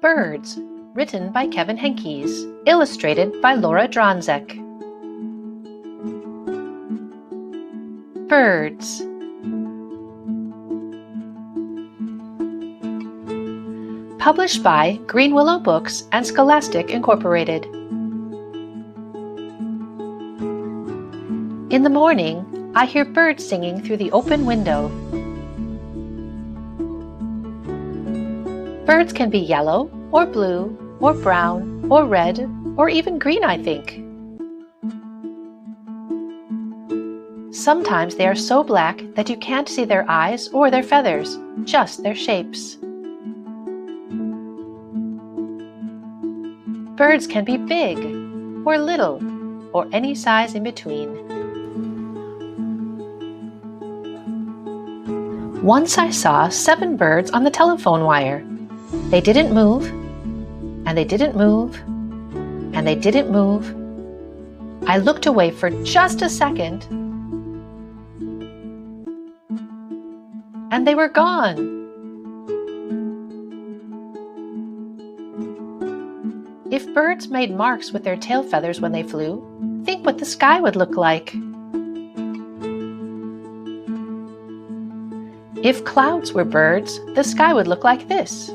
Birds, written by Kevin Henkes, illustrated by Laura Dronzek. Birds. Published by Green Willow Books and Scholastic Incorporated. In the morning, I hear birds singing through the open window. Birds can be yellow, or blue, or brown, or red, or even green, I think. Sometimes they are so black that you can't see their eyes or their feathers, just their shapes. Birds can be big, or little, or any size in between. Once I saw 7 birds on the telephone wire. They didn't move, and they didn't move, and they didn't move. I looked away for just a second, and they were gone. If birds made marks with their tail feathers when they flew, think what the sky would look like. If clouds were birds, the sky would look like this,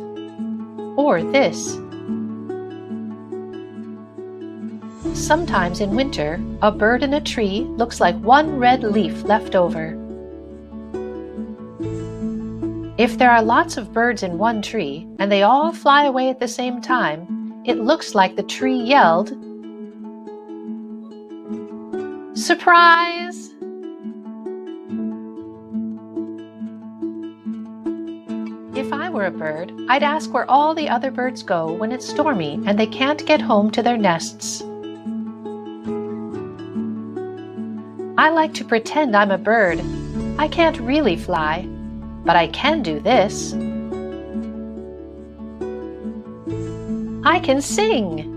or this. Sometimes in winter, a bird in a tree looks like one red leaf left over. If there are lots of birds in one tree and they all fly away at the same time, it looks like the tree yelled, "Surprise!" If I were a bird, I'd ask where all the other birds go when it's stormy and they can't get home to their nests. I like to pretend I'm a bird. I can't really fly, but I can do this. I can sing.